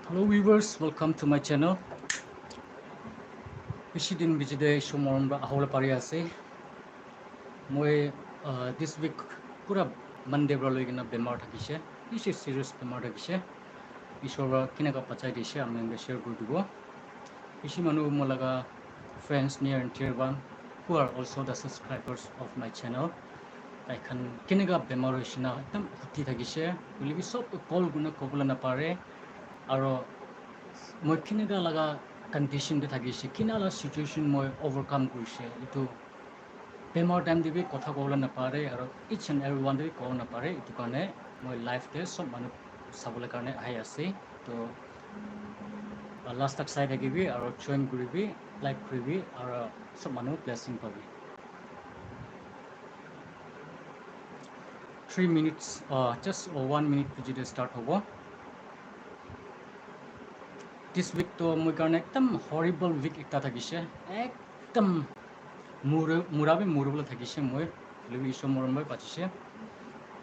Hello viewers, welcome to my channel. বেছি দিন বিজিদে সমৰম আহলে পাৰি আছে মই this week পুৰা মানডে পৰা লৈ কিনে বেমাৰ থাকিছে বেছি চিৰিয়াছ বেমাৰ থাকিছে ঈশ্বৰৰ কেনেকৈ পাচাই দিছে আমি শ্বেয়াৰ কৰি দিব বেছি মানুহ মোৰ লগা friends near and dear one who are also the subscribers of my channel তাইখান কেনেকৈ বেমাৰ হৈছে না একদম সুতি থাকিছে বুলি চব কল গুণে ক'বলৈ নাপাৰে আৰু মই কেনেকৈ লগা কণ্ডিশ্যনতে থাকিছে কেনেকুৱা চিটুৱেশ্যন মই অভাৰকাম কৰিছে এইটো বেমাৰ টাইম দিবি কথা ক'বলৈ নাপাৰে আৰু ইচ এণ্ড এভৰি ওৱান দিবি ক'ব নাপাৰে এইটো কাৰণে মই লাইফতে চব মানুহ চাবলৈ কাৰণে আহি আছে তো লাষ্ট তাক চাই থাকিবি আৰু জইন কৰিবি লাইক কৰিবি আৰু চব মানুহ ব্লেছিং পাবি 3 minutes just 1 minute ভিডিঅ'টো ষ্টাৰ্ট হ'ব this week তো মোৰ কাৰণে একদম হৰিবল উইক এটা থাকিছে একদম মুৰাবলৈ থাকিছে মই ঈশ্বৰ মৰমে পাতিছে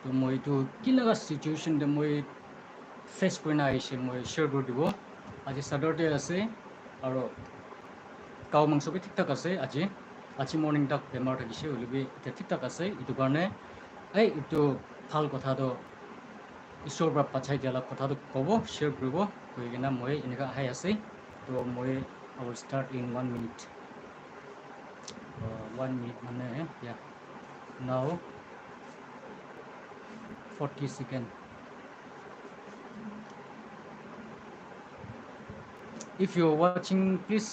তো মই এইটো কেনেকুৱা চিটুৱেশ্যনতে মই ফেচ কৰি আহিছে মই শ্বেয়াৰ কৰি দিব আজি চেটাৰডে আছে আৰু কাউ মাংসবি ঠিক ঠাক আছে আজি মৰ্নিং তাক বেমাৰ থাকিছে হ'লেবি এতিয়া ঠিক ঠাক আছে এইটো কাৰণে এইটো ভাল কথাটো ঈশ্বৰৰ পৰা পাচাই দিয়া কথাটো ক'ব শ্বেয়াৰ কৰিব কৰি কিনে মই এনেকুৱা আহি আছে তো মই আই will start in 1 minute 1 minute মানে now 40 seconds if you are watching please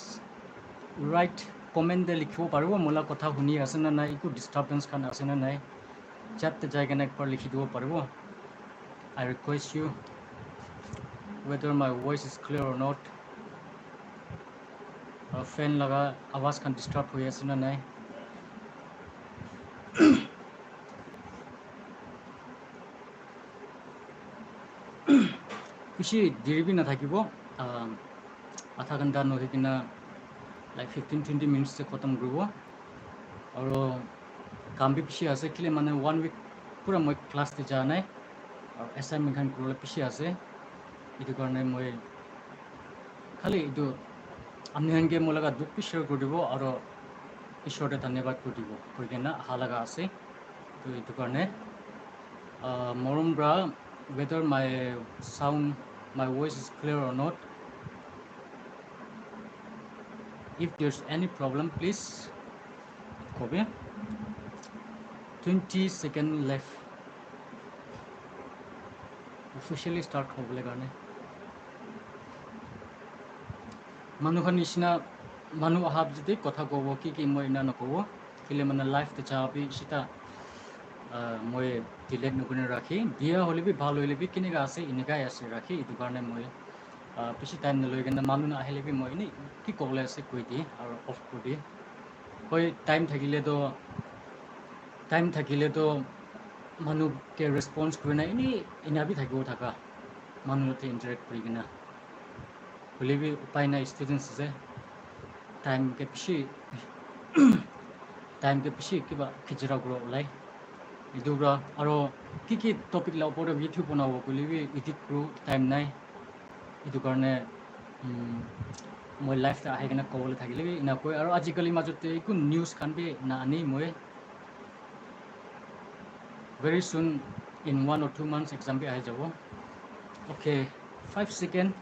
write comment de likhibo paribo mola kotha huni ase na nai iku disturbance khan ase na nai chat te jai kena ekbar likhi dibo paribo I request you whether my voice is clear or not fan laga awaz khan disturb hoi ase na nai বেছি দেৰি নাথাকিব আধা ঘণ্টা নহৈ কিনা like 15-20 মিনিটছে খতম কৰিব আৰু কাম বি বেছি আছে কেলে মানে 1 week পুৰা মই ক্লাছতে যোৱা নাই আৰু এছাইনমেণ্ট খান কৰিবলৈ বেছি আছে এইটো কাৰণে মই খালি এইটো আপুনি সেনেকৈ মোৰ লগত দুখটো শ্বেয়াৰ কৰি দিব আৰু ঈশ্বৰতে ধন্যবাদ কৰি দিব কৰি কিনে আশা লগা আছে তো এইটো কাৰণে মৰম bra whether my sound my voice is clear or not if there's any problem please copy 20 seconds left officially start হ'বলৈ কাৰণে মানুহৰ নিচিনা মানুহ অহা যদি কথা ক'ব কি মই এনে নক'ব কেলে মানে লাইফতে চাবি সেটা মই ডিলেট নকৰি ৰাখি বিয়া হ'লে বি ভাল হ'লে বি কেনেকৈ আছে এনেকাই আছে ৰাখি এইটো কাৰণে মই বেছি টাইম নলৈ কিনে মানুহ নাহিলে বি মই এনেই কি ক'বলৈ আছে কৈ দিয়ে আৰু অফ কৰি দিয়ে হয় টাইম থাকিলেতো মানুহকে ৰেছপন্স কৰি নাই এনেই এনাবি থাকিব থাকা মানুহতে ইণ্টাৰেক্ট কৰি কিনে হ'লে বি উপায় নাই ষ্টুডেণ্টছ আছে টাইমকে বেছি কিবা খিচিৰা কৰিব ওলাই এইটো পৰা আৰু কি টপিক ল'ব পাৰে ইউটিউব বনাব বুলি এডিট কৰোঁ টাইম নাই এইটো কাৰণে মই লাইফতে আহি কিনে ক'বলৈ থাকিলে এনেকৈ আৰু আজিকালি মাজতে একো নিউজ খান বি নানি মই very soon in 1 or 2 months exam bhi ahi jabo okay 5 seconds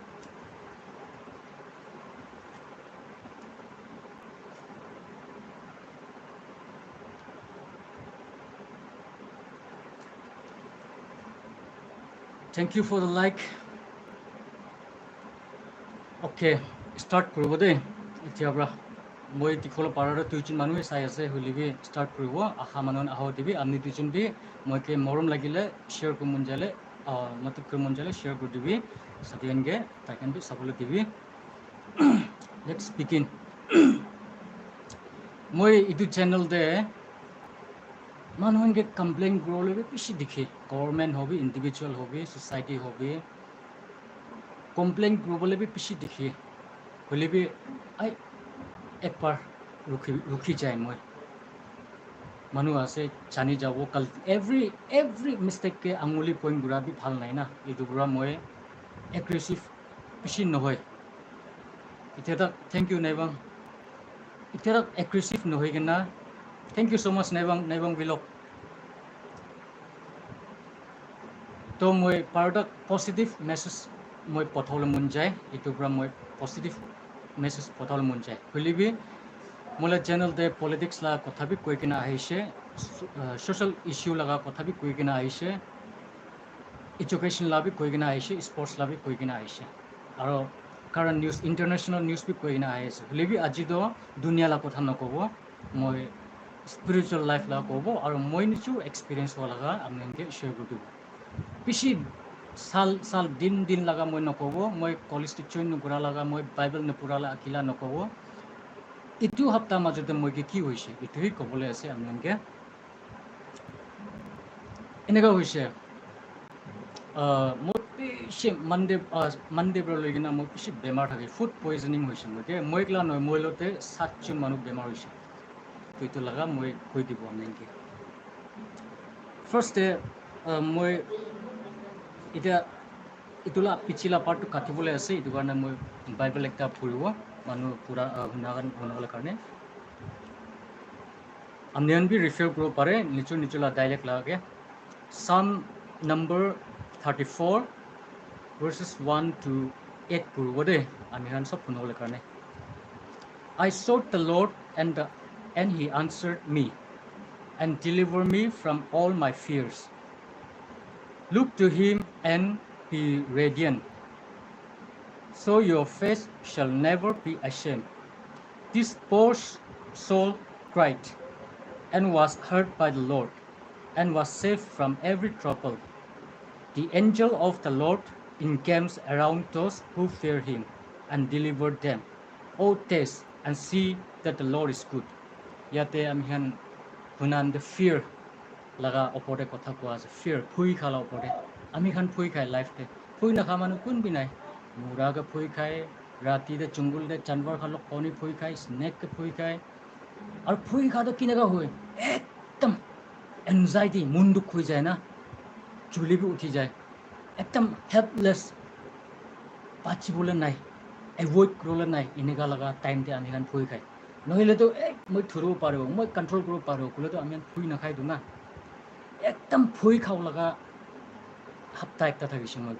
thank you for the like okay start কৰিব দেই এতিয়া পৰা মই টিকলৰ পাৰৰ দুইজন মানুহে চাই আছে হ'লিবি ষ্টাৰ্ট কৰিব আশা মানুহ আহ দিবি আপুনি দুইজন বি মই কি মৰম লাগিলে শ্বেয়াৰ কৰিব মন যালে মতলব কৰিব মন যালে শ্বেয়াৰ কৰি দিবি চাবি এনেকৈ তাইখন বি চাবলৈ দিবি লেটছ বিগিন মই এইটো চেনেলতে মানুহ এনেকৈ কমপ্লেইন কৰিবলৈ বেছি দেখি government hobby individual hobby society hobby complain কৰিবলৈ বেছি দেখি হ'লে বি একবাৰ ৰখি যায় মই মানুহ আছে জানি যাব কাল এভৰি মিষ্টেককে আঙুলি পইণ্ট ঘূৰা বি ভাল নাই না এইটো পৰা মই এগ্ৰেছিভ পিছি নহয় এতিয়া তাক থেংক ইউ নাইবাং এতিয়া তাক এগ্ৰেছিভ নহয় কিনা থেংক ইউ ছ' মাছ নাইবাং বিলাক তো মই পাৰোঁতাক পজিটিভ মেছেজ মই পঠাবলৈ মন যায় এইটোৰ পৰা মই পজিটিভ মেছেজ পঠাবলৈ মন যায় হ'লেবি মোলে চেনেলতে পলিটিক্স লগা কথা বি কৈ কিনে আহিছে ছ'চিয়েল ইছ্যু লগা কথা বি কৈ কিনে আহিছে এডুকেশ্যন লাভি কৈ কিনে আহিছে স্পৰ্টছ লাভি কৈ কিনে আহিছে আৰু কাৰেণ্ট নিউজ ইণ্টাৰনেশ্যনেল নিউজ বি কৈ কিনে আহি আছে হ'লেবি আজিতো দুনিয়া লগা কথা নক'ব মই স্পিৰিচুৱেল লাইফ লগা ক'ব আৰু মই নিছো এক্সপিৰিয়েঞ্চ হোৱা লগা আপোনালোকে শ্বেয়াৰ কৰি দিব পিছি সাল দিন লগা মই নক'ব মই কলেজ টিচাৰ নকৰা লগা মই বাইবেল নপঢ়া আখিলা নক'ব এইটো সপ্তাহ মাজতে মই কি হৈছে এইটোৱে ক'বলৈ আছে আপোনালোকে এনেকুৱা হৈছে মোৰ বেছি মানডে পৰা লৈ কিনে মোৰ বেছি বেমাৰ থাকে ফুড পয়জনিং হৈছে মই একলা নহয় মোৰ লগতে 7জন মানুহ বেমাৰ হৈছে তো এইটো লগা মই কৈ দিব আপোনালোকে ফাৰ্ষ্টে মই এতিয়া ইটোলা পিছিলা পাৰ্টটো কাটিবলৈ আছে এইটো কাৰণে মই বাইবেল একটা পঢ়িব মানুহ পুৰা শুনাবলৈ কাৰণে আপনারা বি রিফার করতে পারে নিচু ডাইলেক্ট লাগে Psalm number 34 verses 1 to 8 পড়ব দে আমি হান সব শুনাবলৈ কাৰণে I sought the Lord and he answered me and delivered me from all my fears. Look to him and be radiant, so your face shall never be ashamed. This poor soul cried and was heard by the Lord and was saved from every trouble. The angel of the Lord encamps around those who fear him and delivers them. Oh, taste and see that the Lord is good. Yate amihan hunan the fear laga opore kotha koa ase fear phui khala opore amihan phui khai life te phui na khamanu kun binai mura ga phui khai rati de chungul de chanwar khalo koni phui khai snake ke phui khai আর ফুই খাওয়া কিনেগা হয় একদম anxiety মন দুঃখ হয়ে যায় না চুলি উঠি যায় একদম হেল্পলেস বাঁচিবলৈ নাই এভইড কৰিবলৈ নাই এনেকুৱা লগা টাইমতে আমি এখন ফুই খাই নহ'লেতো মই ধৰিব পাৰোঁ মই কণ্ট্ৰল কৰিব পাৰোঁ ক'লেতো আমি ফুই নাখাইতো না একদম ফুই খাব লগা সপ্তাহ একটা থাকিছে মই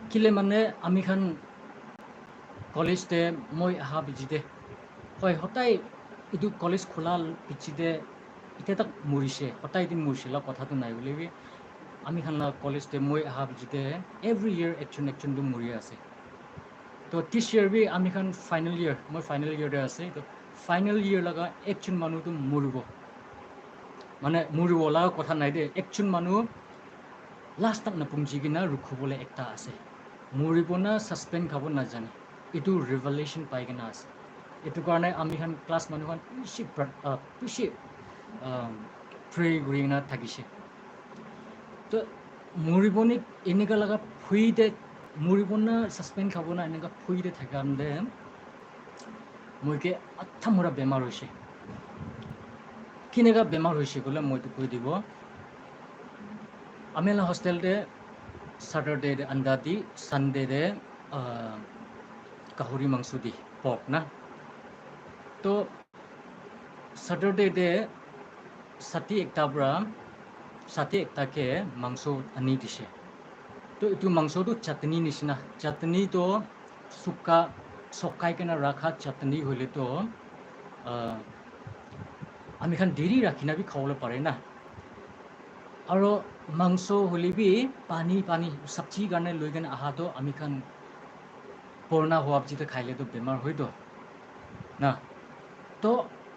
কিলে মানে আমি খান কলেজতে মই অহা বিজিতে হয় সদায় এইটো কলেজ খোলা পিছতে এতিয়া তাক মৰিছে সদায় এদিন মৰিছিল কথাটো নাই বুলি আমি খান কলেজতে মই অহা পিছতে এভৰি ইয়েৰ একজনটো মৰি আছে তো দিছ ইয়েৰ বি আমি খান ফাইনেল ইয়েৰ মই ফাইনেল ইয়েৰতে আছে তো ফাইনেল ইয়েৰ লগা একজন মানুহটো মৰিব মানে মৰিব লগা কথা নাই দেই একজন মানুহ লাষ্টত নাপুঞ্জি কিনা ৰখিবলৈ একটা আছে মৰিব না ছাছপেণ্ড খাব নাজানে এইটো ৰিভেলেশ্যন পাই কিনা আছে এইটো কাৰণে আমি খান ক্লাছ মানুহখন বেছি প্ৰে কৰি কিনা থাকিছে তো মৰিব নি এনেকুৱা লগা ফুইতে মৰিব না ছাছপেণ্ড খাব না এনেকুৱা ফুইতে থাকাতে মইকে আঠা মৰা বেমাৰ হৈছে কেনেকুৱা বেমাৰ হৈছে ক'লে মইতো কৈ দিব আমি হোষ্টেলতে স্যাটাৰডে আন্দা দি সানডে গাহৰি মাংস দি পক না তো স্যাটারডে ষাঠি একটাকে মাংস আনি দিছে তো এইটো মাংসটো চাটনি নিচিনা চাটনি তো চকাই কেনে ৰাখা চাটনি হ'লে তো আমি খান দেৰি ৰাখি নাবি খাবলৈ পাৰে না আৰু মাংস হ'লে বি পানী চব্জি কাৰণে লৈ কেনে আহাতো আমি খান পুৰণা হোৱা পিছতে খাইলেতো বেমাৰ হয়তো না তো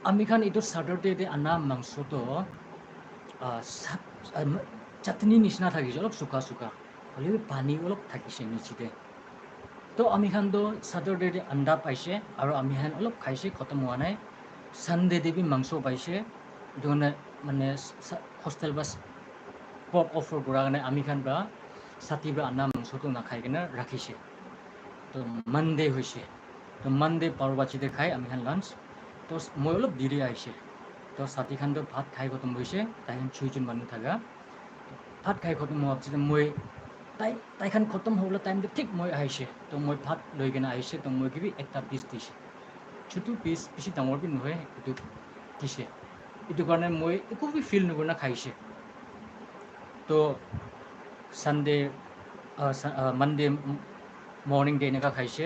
আমি খান এইটো স্যাটারডে আনা মাংসটো চাটনি নিচিনা থাকিছে অলপ চোকা হ'লেও পানী অলপ থাকিছে নিচিতে তো আমি খানতো স্যাটারডে আন্দা পাইছে আৰু আমি খান অলপ খাইছে খতম হোৱা নাই সানডে বি মাংস পাইছে এইটো মানে হোষ্টেল বা পক অফাৰ কৰাৰ কাৰণে আমি খান বা ছাতিৰ পৰা আনা মাংসটো নাখাই কিনে ৰাখিছে তো মানডে হৈছে তো মানডে পাৰবাচিতে খাই আমি খান লাঞ্চ তো মই অলপ দেৰি আহিছে তো ছাতি খানতো ভাত খাই খতম হৈছে তাইখন 6জন মানুহ থাকা ভাত খাই খতম হোৱাৰ পিছতে মই তাই খান খতম হবলে টাইম দে ঠিক মই আহিছে তো মই ভাত লৈ কিনে আহিছে তো মই কিবি একটা পিস দিছে ছোটো পিস বেছি ডাঙৰ বি নহয় এইটো দিছে এইটো কাৰণে মই একো বি ফিল নকৰা খাইছে তো সানডে মানডে মৰ্নিং ডে এনেকা খাইছে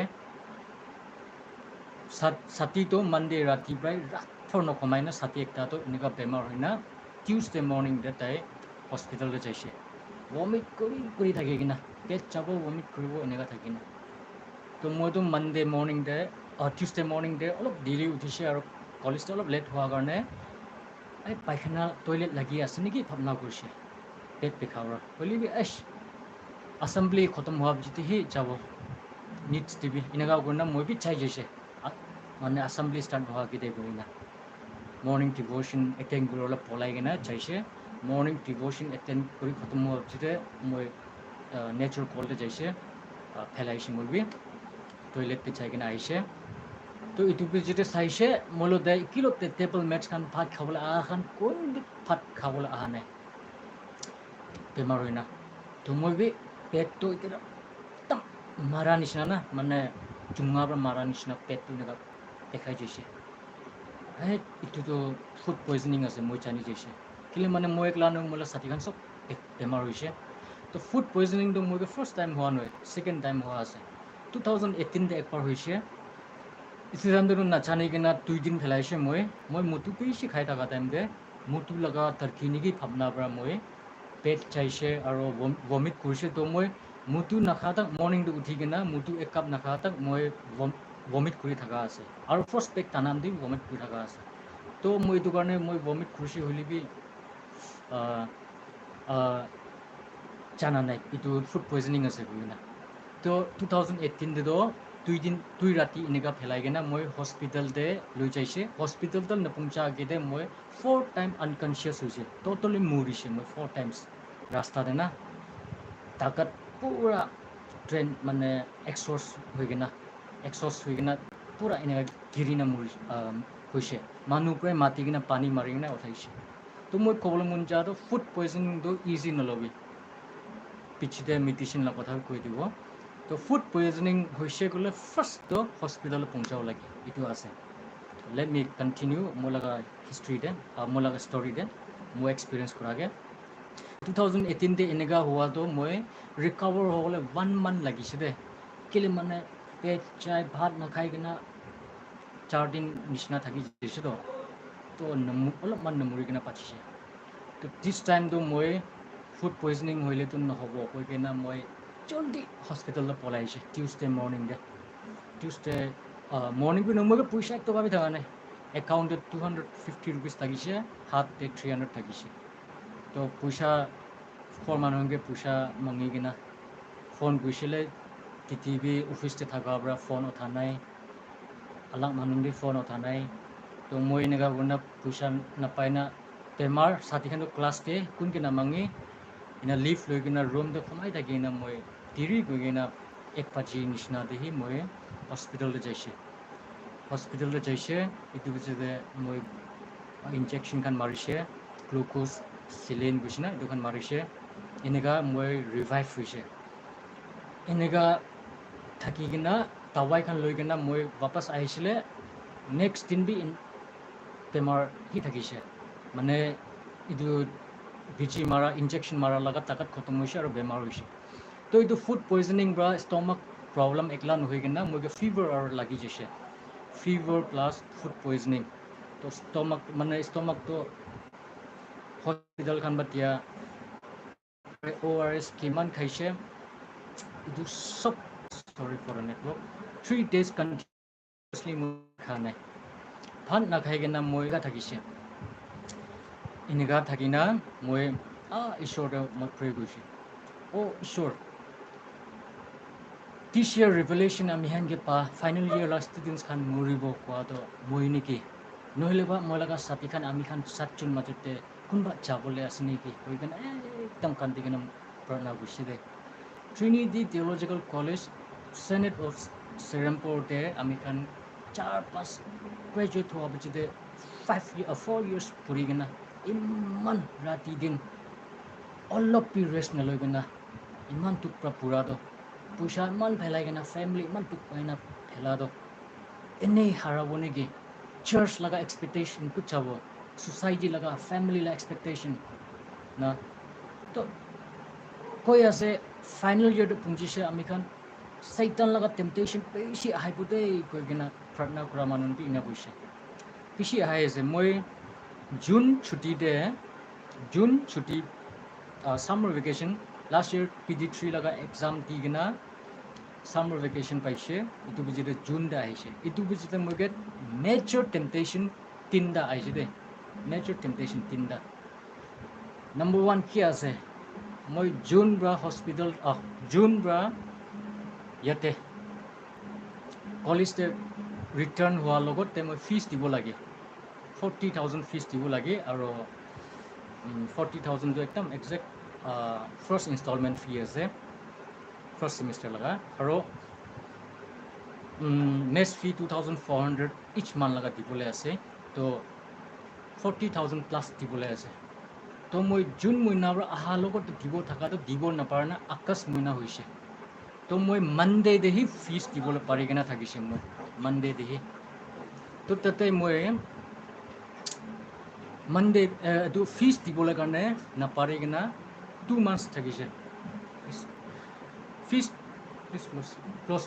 সাতি তো মানডে ৰাতিপুৱাই ৰাতফৰ নকমাই না সাতি একটা তো এনেকা বেমাৰ হয় না টিউজডে মৰ্নিং ডে তাই হস্পিটেললৈ যাইছে vomit কৰি থাকে কিনা পেট যাব vomit কৰিব এনেকা থাকে না তো মইতো Monday morning day Tuesday morning day অলপ দেৰি উঠিছে আৰু কলেজটো অলপ লেট হোৱাৰ কাৰণে এই পায়খানা টয়লেট লাগি আছে নেকি ভাবনা কৰিছে পেট বিষাবৰ হ'লে এছ assembly খতম হোৱাৰ পিছতহে যাব নিটছ টিভি এনেকা কৰি না মই বি চাই গৈছে মানে assembly ষ্টাৰ্ট হোৱা কেইটাই কৰি না মৰ্নিং ডিভ'শ্যন এটেণ্ড কৰি অলপ পলাই কিনে চাইছে মৰ্নিং ডিভ'শ্যন এটেণ্ড কৰি খতম হোৱাৰ পিছতে মই নেচাৰ কলতে যাইছে ফেলাইছে মই বি টয়লেট পিছাই কিনে আহিছে তো এইটো পিছতে চাইছে মইলো দে কিলোতে টেবল মেটছ খান ভাত খাবলৈ অহা খান কোন ভাত খাবলৈ অহা নাই বেমাৰ হয় না তো মই বি পেটটো এতিয়া একদম মাৰা নিচিনা না মানে জোঙাৰ পৰা মাৰা নিচিনা পেটটো এনেকুৱা দেখাই যাইছে এইটোতো ফুড পয়জনিং আছে মই জানি যাইছে কেলে মানে মই একলা মোলৈ ছাতিখান চব বেমাৰ হৈছে তো ফুড পয়জনিংটো মোৰ ফাৰ্ষ্ট টাইম হোৱা নহয় ছেকেণ্ড টাইম হোৱা আছে 2018 একবাৰ হৈছে ইতিহানটো নাজানি কিনা 2 দিন ফেলাইছে মই মুটু বেছি খাই থকা টাইম দে মুটু লগা টাৰ্কি নেকি ভাবনাৰ পৰা মই পেট চাইছে আৰু ভমিট কৰিছে তো মই মুটু নাখাওঁতাক মৰ্নিংটো উঠি কিনা মুটু এক কাপ নাখাওঁতাক মই ভমিট কৰি থকা আছে আৰু ফাৰ্ষ্ট পেক টানাম দি ভমিট কৰি থকা আছে তো মই এইটো কাৰণে মই ভমিট কৰিছে হ'লে বি জানা নাই এইটো ফুড পয়জনিং আছে বুলি না তো 2018 দুই ৰাতি এনেকা ফেলাই কিনে মই হস্পিটেলতে লৈ যাইছে হস্পিটেলতে নপहुঁচাকেইতে মই 4 টাইম আনকনচিয়াছ হৈছে ট'টেলি মৰিছে মই 4 টাইমছ ৰাস্তাতে না তাকাত পুৰা ট্ৰেইন মানে এক্সৰ্চ হৈ কিনা পুৰা এনেকা গিৰিনা মৰি হৈছে মানুহবোৰে মাতি কিনে পানী মাৰি কিনে উঠাইছে তো মই ক'বলৈ মন যাওঁতো ফুড পয়জনিংটো ইজি নল'বি পিছতে মেডিচিন লোৱাৰ কথা কৈ দিব তো ফুড পয়জনিং হৈছে গ'লে ফাৰ্ষ্টটো হস্পিটেলত পहुঁচাব লাগে এইটো আছে লেট মি কণ্টিনিউ মোৰ লগা হিষ্ট্ৰীতে মোৰ লগা ষ্টৰিতে মই এক্সপিৰিয়েঞ্চ কৰাকৈ 2018 এনেকা হোৱাটো মই ৰিকভাৰ হ'বলৈ 1 মান্থ লাগিছে দে কেলে মানে পেট চাই ভাত নাখাই কিনা 4 দিন নিচিনা থাকি যাইছে তো অলপমান নমৰি কিনা পাতিছে তো দিছ টাইমটো মই ফুড পয়জনিং হ'লেতো নহ'ব কৈ কিনে মই জলদি হস্পিটেলত পলাই আহিছে টিউজডে মৰ্নিং দে টিউজডে মৰ্নিংটো নমৰিকে পইচা এক টকা বি থকা নাই একাউণ্টত 250 rupees থাকিছে হাততে 300 থাকিছে তো পইচা ফৰ মানুহকে পইচা মাঙি কিনা ফোন কৰিছিলে টিভি অফিচতে থকাৰ পৰা ফোন উঠা নাই আলাক মানুহকে ফোন উঠা নাই তো মই এনেকুৱা কৰি পইচা নাপাই না বেমাৰ ছাতিখানটো ক্লাছতে কোনকে নামাঙি এনে লিভ লৈ কিনে ৰুমটো সোমাই থাকি কিনে মই দেৰি গৈ কিনে 1 বাজি নিচিনা দেখি মই হস্পিটেললৈ যাইছে এইটো পিছতে মই ইনজেকশ্যন খান মাৰিছে গ্লুক'জ চিলিন গৈছে না এইটো খান মাৰিছে এনেকা মই ৰিভাইভ হৈছে এনেকা থাকি কিনা দাৱাই খান লৈ কিনা মই বাপাছ আহিছিলে নেক্সট দিন বি বেমাৰ সি থাকিছে মানে এইটো বিজি মাৰা ইনজেকশ্যন মাৰাৰ লগত তাকাত খতম হৈছে আৰু বেমাৰ হৈছে তো এইটো ফুড পয়জনিং বা ষ্টমাক প্ৰব্লেম একলা নহয় কিনা মই ফিভাৰ আৰু লাগি যাইছে ফিভাৰ প্লাছ ফুড পয়জনিং তো ষ্টমাকটো হস্পিটেল খান বাতিয়া ORS কিমান খাইছে এইটো চব সৰি ফৰ নেটৱৰ্ক 3 days কণ্টিনিউছলি মই খোৱা নাই ভাত নাখাই কিনা মই থাকিছে এনেকা থাকি না মই ঈশ্বৰতে মই প্ৰে কৰিছোঁ ঈশ্বৰ this year revelation আমি হেনকে ফাইনেল ইয়াৰ ষ্টুডেণ্টছ খান মৰিব কোৱাটো মই নেকি নহ'লে বা মই লগা ছাতি খান আমি খান 7জন মাজতে কোনোবা যাবলৈ আছে নেকি কৈ কিনে একদম কান্দি কিনে প্ৰাৰ্থনা কৰিছে দে Trinity Theological College Senate of Serampore আমি খান 4-5 গ্ৰেজুৱেট হোৱাৰ পিছতে 4 years পঢ়ি কিনা ইমান ৰাতি দিন অলপ বি ৰেষ্ট নলৈ কিনা ইমান টুকৰা পুৰা তো পইচা ইমান পেলাই কিনা ফেমিলি ইমান টুকৰা কিনা পেলা তো এনেই হাৰাব নেকি চাৰ্চ লগা এক্সপেক্টেশ্যন ক'ত চাব সোসাইটি লগা ফেমিলি লগা এক্সপেক্টেশ্যন না তো কৈ আছে ফাইনেল ইয়াৰটো পুঞ্জিছে আমি খান Satan laga temptation peshi ahai pude koi gina pratna kura manun pi ina boise peshi ahai ase moi June chuti summer vacation last year PD3 laga exam di gina summer vacation paise itu bijite June da aise itu bijite moi get major temptation tinda aise de major temptation tinda number 1 ki ase moi June bra hospital June bra yate college return হোৱা লগতে মই fees দিব লাগে 40,000 fees দিব লাগে আৰু 40,000 টো একদম এক্সাক্ট ফাৰ্স্ট ইনষ্টলমেন্ট ফি আছে ফাৰ্স্ট সেমিষ্টাৰ লগা আৰু মেছ ফি 2,400 ইচ মান লগা দিবলৈ আছে তো 40,000 প্লাছ দিবলৈ আছে তো মই জুন মহিনাৰ আহা লগতে দিব থাকাটো দিব নাপাৰে না আগষ্ট মহিনা হৈছে তো মই মানডে দেহি ফিজ দিবলৈ পাৰি কিনা থাকিছে মই মানডে দেহি তো তাতে মই মানডে এইটো ফিজ দিবলৈ কাৰণে নাপাৰি কিনা 2 months থাকিছে ফিজ ক্লজ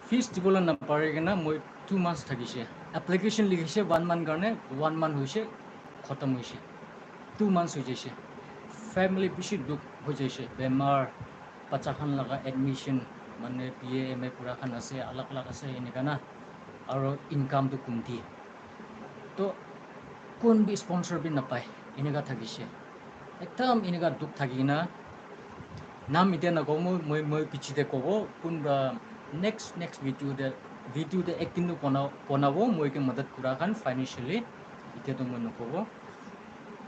ফিজ দিবলৈ নাপাৰি কিনা মই 2 months থাকিছে এপ্লিকেশ্যন লিখিছে 1 month কাৰণে 1 month হৈছে খতম হৈছে 2 months হৈ যাইছে ফেমিলি বেছি দুখ হৈ যাইছে বেমাৰ বাচ্চাখান লগা এডমিশ্যন মানে BA MA পুৰা খান আছে আলাগ আলাগ আছে এনেকা না আৰু ইনকামটো কম দিয়ে তো কোন বি স্পন্সৰ বি নাপায় এনেকা থাকিছে একদম এনেকা দুখ থাকি না নাম এতিয়া নকওঁ মই পিছতে ক'ব কোনবা নেক্সট ভিডিঅ'তে একদিনটো বনাব মইকে মদত কৰা খান ফাইনেন্সিয়েলি এতিয়াতো মই নক'ব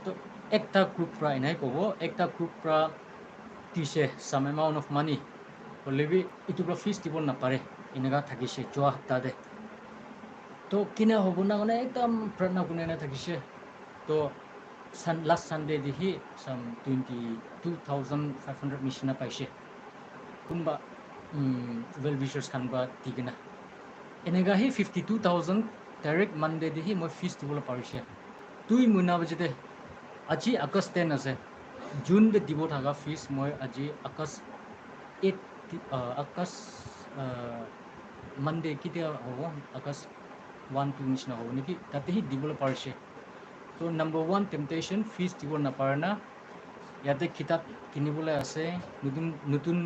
তো একটা গ্ৰুপ পৰা এনেই ক'ব একটা গ্ৰুপ পৰা দিছে some amount of money হ'লেবি এইটো পৰা ফিজ দিব নাপাৰে এনেকা থাকিছে যোৱা সপ্তাহতে তো কিনা হ'ব না মানে একদম প্ৰাৰ্থনা কোনে না থাকিছে তো last Sunday দেখি some 22,500 নিচিনা পাইছে কোনবা well wishers খান বা দি কিনা এনেকা হি 52,000 ডাইৰেক্ট মানডে দেখি মই ফিজ দিবলৈ পাৰিছে 2 মহিনা বাজতে আজি আগষ্ট 10 আছে জুন দিব থাকা ফিজ মই আজি আগষ্ট 8 আগষ্ট মানডে কেতিয়া হ'ব আগষ্ট 1-2 নিচিনা হ'ব নেকি তাতেহি দিবলৈ পাৰিছে তো নাম্বাৰ 1 টেম্পটেশ্যন ফিজ দিব নাপাৰে না ইয়াতে কিতাপ কিনিবলৈ আছে নতুন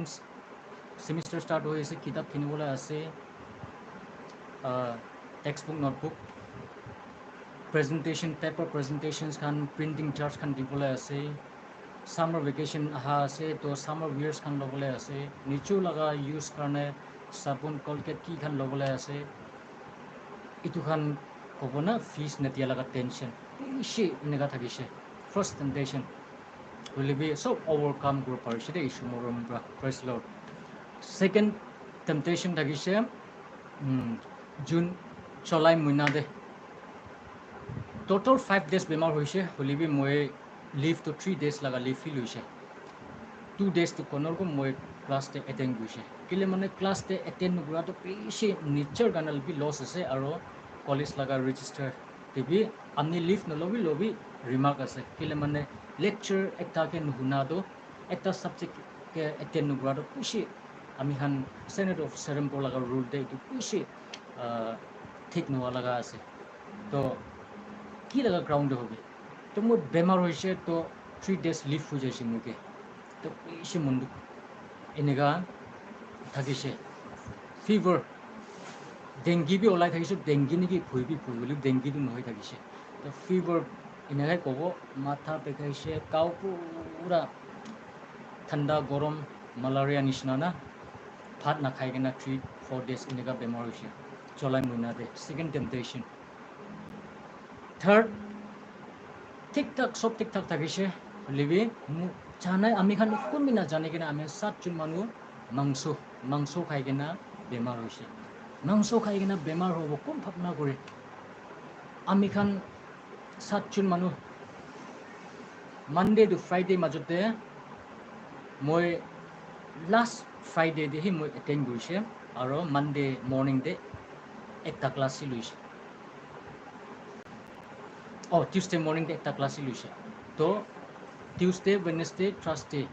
সেমিষ্টাৰ ষ্টাৰ্ট হৈ আছে কিতাপ কিনিবলৈ আছে টেক্সটবুক নোটবুক প্ৰেজেণ্টেশ্যন পেপাৰ প্ৰেজেণ্টেশ্যনছ খান প্ৰিণ্টিং চাৰ্জ খান দিবলৈ আছে সামাৰ ভেকেশ্যন অহা আছে তো সামাৰ উইয়াৰ্ছ খান ল'বলৈ আছে নিচেও লগা ইউজ কাৰণে চাবোন কলগেট কি খান ল'বলৈ আছে এইটো খান ক'ব না ফিজ নেতিয়া লগা টেনশ্যন বেছি এনেকুৱা থাকিছে ফাৰ্ষ্ট টেম্পটেশ্যন হ'লেবি চব অভাৰকাম কৰিব পাৰিছে দেই ইছ্যু মৰম পৰা প্ৰেছ লৰ্ড সেকেন্ড টেম্পটেশ্যন থাকিছে জুন জুলাই মহিনাতে টোটেল 5 days বেমাৰ হৈছে হ'লেবি মই লিভটো 3 days লগা লিভ ফিল হৈছে 2 days তো কোনোৰকো মই ক্লাছতে এটেণ্ড কৰিছে কেলে মানে ক্লাছতে এটেণ্ড নকৰাটো বেছি নিশ্চয় কাৰণে বি লছ আছে আৰু কলেজ লগা ৰেজিষ্টাৰ টিভি আমি লিভ নলবি ৰিমাৰ্ক আছে কেলে মানে লেকচাৰ একটাকে নুশুনাটো একটা সাবজেক্টকে এটেণ্ড নকৰাটো বেছি আমি খান চেনেট অফিচাৰ লগা ৰুল দে এইটো বেছি ঠিক নোহোৱা লগা আছে তো কি লগা গ্ৰাউণ্ডে হবে তো মোৰ বেমাৰ হৈছে তো 3 days লিভ হৈ যাইছে মোকে তো বেছি মন দুখ এনেকা থাকিছে ফিভাৰ ডেংগি বি ওলাই থাকিছে ডেংগি নেকি ভুঁই বুলি ডেংগিটো নহয় থাকিছে তো ফিভাৰ এনেকৈ ক'ব মাথা পেকাইছে কাও পুৰা ঠাণ্ডা গৰম মালাৰিয়া নিচিনা না ভাত নাখাই কিনা 3-4 days এনেকা বেমাৰ হৈছে জুলাই মহিনাতে সেকেন্ড টেম্পটেশ্যন থাৰ্ড ঠিক ঠাক সব ঠিক ঠাক থাকিছে লিবি জানাই আমি খান কোনবি নাজানে কিনা আমি 7জন মানুহ মাংস খাই কিনা বেমাৰ হৈছে মাংস খাই কিনা বেমাৰ হ'ব কোন ভাৱনা কৰে আমি খান 7জন মানুহ মানডে টু ফ্ৰাইডে মাজতে মই last Friday de hi moi attend guise aro Monday morning de ekta class si luise Tuesday morning de ekta class si luise to Tuesday Wednesday Thursday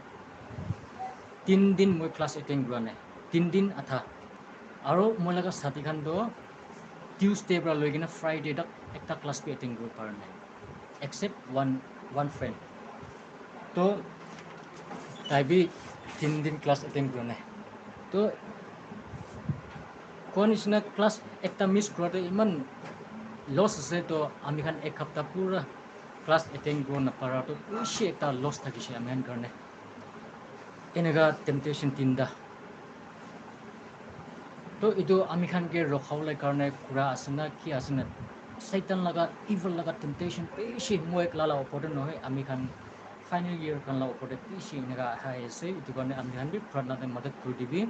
3 din moi class attend gua nai 3 din atha aro moi laga sati khan do Tuesday bra loi gina Friday dak ekta class bi attend gua par nai except one friend to tai bi 3 din class attend gua nai to কোন নিচিনা class একটা miss কৰাতে ইমান loss আছে তো আমি খান এক সপ্তাহ পুৰা ক্লাছ এটেণ্ড কৰিব নাপাৰাটো বেছি এটা লছ থাকিছে আমি কাৰণে এনেকুৱা টেম্পটেশ্যন তিনিটা তো এইটো আমি খানকে ৰখাবলৈ কাৰণে কৰা আছে না কি আছে না চাইতান লগা ইভল লগা টেম্পটেশ্যন বেছি মই একলা ওপৰতে নহয় আমি খান ফাইনেল ইয়েৰ খান ওপৰতে বেছি এনেকুৱা আহি আছে এইটো কাৰণে আমি খান বি প্ৰাৰ্থনাতে মদত কৰি দিবি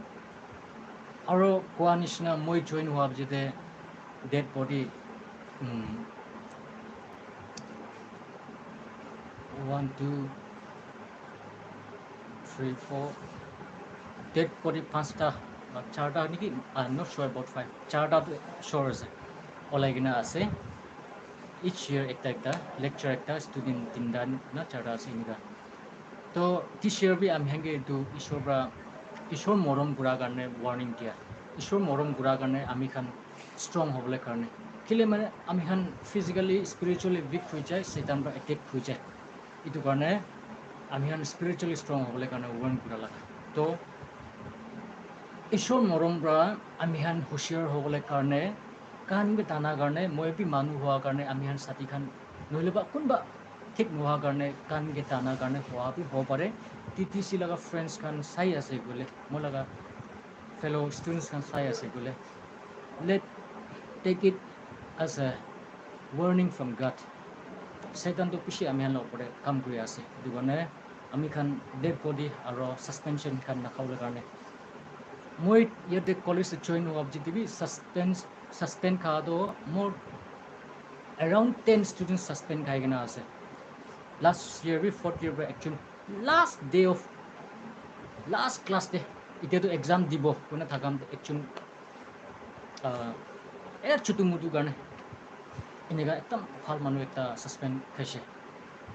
আৰু কোৱা নিচিনা মই জইন হোৱা পিছতে ডেড বডি 1 2 3 4 ডেড বডি 5টা 4টা নেকি not sure about 5 4টা sure আছে ওলাই কিনা আছে each year একটা lecture একটা student 3টা না 4টা আছে এনেকা তো this year বি আমি হেঙ্গে এইটো ঈশ্বৰ মৰম কৰাৰ কাৰণে ৱাৰ্নিং দিয়া ঈশ্বৰ মৰম কৰাৰ কাৰণে আমি খান ষ্ট্ৰং হ'বলৈ কাৰণে কেলে মানে আমি খান ফিজিকেলি স্পিৰিচুৱেলি উইক হৈ যায় চেতান পৰা এটেক হৈ যায় এইটো কাৰণে আমি খান স্পিৰিচুৱেলি ষ্ট্ৰং হ'বলৈ কাৰণে ৱাৰ্ন কৰা লাগে তো ঈশ্বৰ মৰম পৰা আমি খান হুঁচিয়াৰ হ'বলৈ কাৰণে কান বি টানাৰ কাৰণে মই বি মানুহ হোৱাৰ কাৰণে আমি খান ছাতি খান নহ'লে বা কোনোবা ঠিক নোহোৱাৰ কাৰণে কান বি টানাৰ কাৰণে হোৱা বি হ'ব পাৰে TTC লগা ফ্ৰেণ্ডছ খান চাই আছে বোলে মই লগা fellow students খান চাই আছে বোলে let take it as a warning from God Satan to pishi ami han opore kam kuri ase etu karone ami khan dead body aro suspension khan nakhawle karone moi yete college join hob jitibi suspend kha do more around 10 students suspend khai gina ase last year we 4th year actually last day of last class day ite to exam dibo kona thakam actually chutu mutu karone এনেকা একদম ভাল মানুহ একটা suspend খাইছে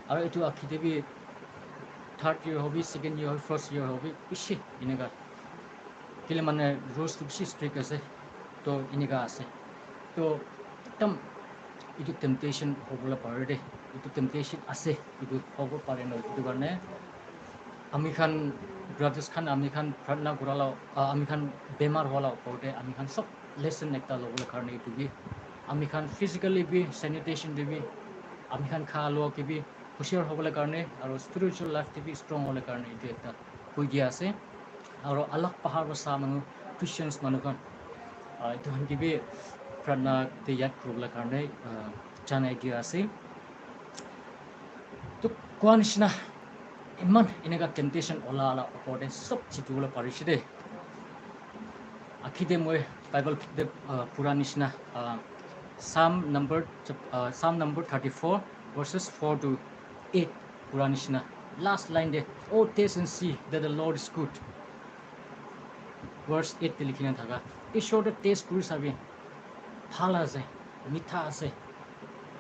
আৰু এইটো আখিতে বি 3rd year হবি 2nd year হবি 1st year হবি বেছি এনেকা কেলে মানে ৰুলছটো বেছি ষ্ট্ৰিক্ট আছে তো এনেকা আছে তো একদম এইটো টেম্পটেশ্যন হ'বলৈ পাৰে দেই এইটো টেম্পটেশ্যন আছে এইটো হ'ব পাৰে ন এইটো কাৰণে আমি খান ব্ৰাদাৰ্ছ খান আমি খান প্ৰাৰ্থনা কৰালা আমি খান বেমাৰ হোৱালা ওপৰতে আমি খান চব লেচন একটা ল'বলৈ কাৰণে এইটো বি আমি খান ফিজিক্যালি বি স্যানিটেশন দিবি আমি খান খা লোৱা কি বি হুঁচিয়াৰ হ'বলৈ কাৰণে আৰু স্পিৰিচুৱেল লাইফ বি ষ্ট্ৰং হ'বলৈ কাৰণে এইটো এটা কৈ দিয়া আছে আৰু আল্লাহ পাহাৰ বচা মানুহ খ্ৰীষ্টিয়ানছ মানুহখন এইটো সানকি বি প্ৰাৰ্থনা ইয়াত কৰিবলৈ কাৰণে জানাই দিয়া আছে তো কোৱা নিচিনা ইমান এনেকুৱা টেম্পটেশ্যন ওলা ওপৰতে চব জিকিবলৈ পাৰিছে দেই আখিতে মই বাইবল পুৰা নিচিনা Psalm number 34 verses 4 to 8 পুৰা নিচিনা last line there oh taste and see that the Lord is good verse 8 তে লিখিনা থাকা ঈশ্বৰটো টেষ্ট কৰি চাবি ভাল আছে মিঠা আছে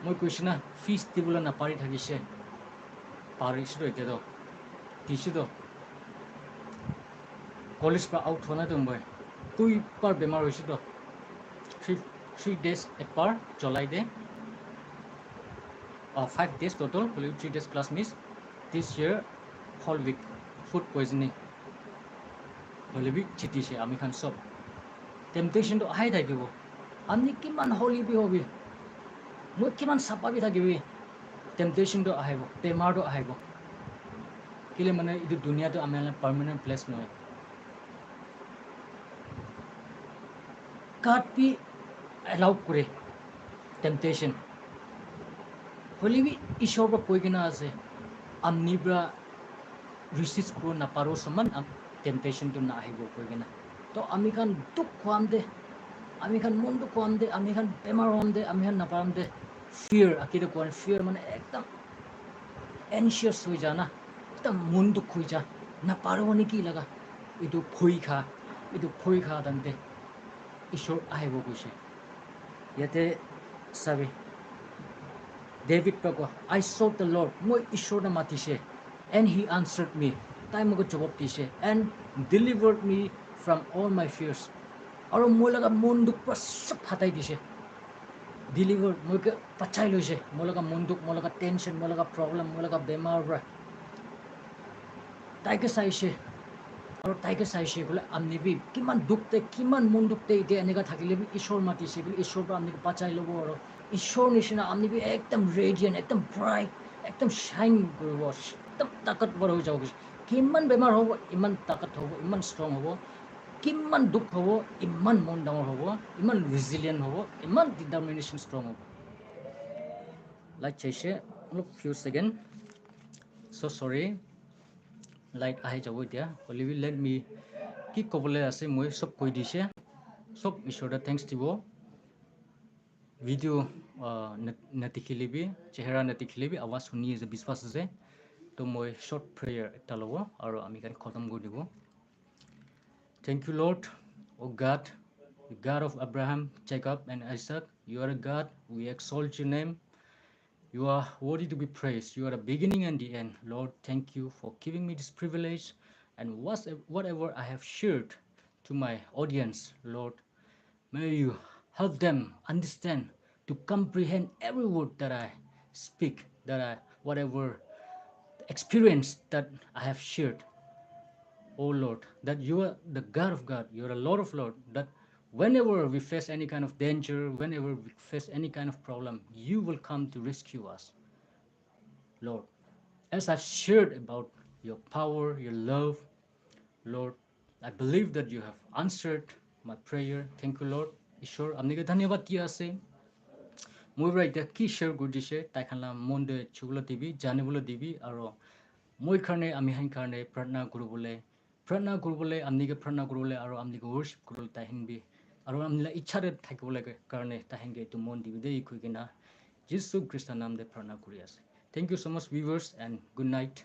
মই কৈছো না ফিজ দিবলৈ নাপাৰি থাকিছে পাৰিছো এতিয়াতো দিছোতো কলেজ পৰা আউট হোৱা নাইতো মই 2 বাৰ বেমাৰ হৈছোতো 3 days একবাৰ জ্বলাই দে 5 days total 3 days class miss this year whole week food poisoning হলে বি চিটিছে আমি খান সব টেম্পটেশ্যনটো আহি থাকিব আমি কিমান হলি বি হবি মই কিমান চাপা বি থাকিবি টেম্পটেশ্যনটো আহিব বেমাৰটো আহিব কেলে মানে এইটো দুনিয়াটো আমাৰ পাৰ্মানেণ্ট প্লেচ নহয় God be allow করে temptation হলে বি ঈশ্বর বা কই কিনা আছে আমি ব্রা রিসিস্ট করো না পারো সমান টেম্পটেশন তো না আহিব কই কিনা তো আমি খান দুঃখ খোয়াম দে আমি খান মন দুঃখ খোয়াম দে আমি খান বেমার হম দে আমি খান নাপারাম দে ফিয়ার আকিতে কোন ফিয়ার মানে একদম এনশিয়াস হয়ে যা না একদম মন দুঃখ হয়ে যা নাপাৰো নেকি লগা এইটো ভয় খা তান্তে ঈশ্বৰ আহিব কৈছে ইয়াতে চাবি David পাকোৱা I sought the Lord মই ঈশ্বৰক মাতিছে and he answered me তাই মোক জবাব দিছে and delivered me from all my fears আৰু মই লগা মন দুখ পৰা চব হাতাই দিছে deliver মই বাচাই লৈছে মই লগা মন দুখ মই লগা টেনশ্যন মই লগা প্ৰব্লেম মই লগা বেমাৰৰ পৰা তাইকে চাইছে আৰু তাইকে চাইছে বোলে আপনি কিমান দুখতে কিমান মন দুখতে এতিয়া এনেকুৱা থাকিলে ঈশ্বৰ মাতিছে বোলে ঈশ্বৰৰ পৰা আপনি বাচাই ল'ব আৰু ঈশ্বৰ নিচিনা আপনি একদম ৰেডিয়েণ্ট একদম ব্ৰাইট একদম শ্বাইন কৰিব একদম তাকতবৰ হৈ যাব কিমান বেমাৰ হ'ব ইমান তাকত হ'ব ইমান ষ্ট্ৰং হ'ব কিমান দুখ হ'ব ইমান মন ডাঙৰ হ'ব ইমান ৰিজিলিয়েণ্ট হ'ব ইমান ডিটাৰমিনেশ্যন ষ্ট্ৰং হ'ব লাইট চাইছে অলপ ফিউ ছেকেণ্ড চ' চৰি লাইট আহি যাব এতিয়া হ'লে লেট মি কি ক'বলৈ আছে মই চব কৈ দিছে চব ঈশ্বৰতে থেংকছ দিব ভিডিঅ' নেদেখিলেবি চেহেৰা নেদেখিলেবি আৱাজ শুনি আছে বিশ্বাস আছে তো মই শ্বৰ্ট প্ৰেয়াৰ এটা ল'ব আৰু আমি কালি খতম কৰি দিব Thank you, Lord, O God, the God of Abraham, Jacob, and Isaac. You are a God. We exalt your name. You are worthy to be praised. You are the beginning and the end. Lord, thank you for giving me this privilege and whatever I have shared to my audience, Lord, may you help them understand to comprehend every word that I speak, whatever experience that I have shared. Oh Lord, that you are the God of God, you are the Lord of Lord, that whenever we face any kind of danger, whenever we face any kind of problem, you will come to rescue us. Lord, as I've shared about your power, your love, Lord, I believe that you have answered my prayer. Thank you, Lord. ঈশ্বৰ আপোনাকে ধন্যবাদ দিয়া আছে মই পৰা এতিয়া কি share কৰি দিছে তাইখানলা মনটো চুবলৈ দিবি জানিবলৈ দিবি আৰু মই কাৰণে আমি সেই কাৰণে প্ৰাৰ্থনা কৰিবলৈ আপোনাকে প্ৰাৰ্থনা কৰিবলৈ আৰু আপোনাকে ৱৰ্শ্বিপ কৰিবলৈ তাইহেনবি আৰু আপোনাক ইচ্ছাৰে থাকিবলৈ কাৰণে তাইহেনকে এইটো মন দিবি দেই কৈ কিনা যীশু খ্ৰীষ্টৰ নামতে প্ৰাৰ্থনা কৰি আছে thank you so' much viewers and good night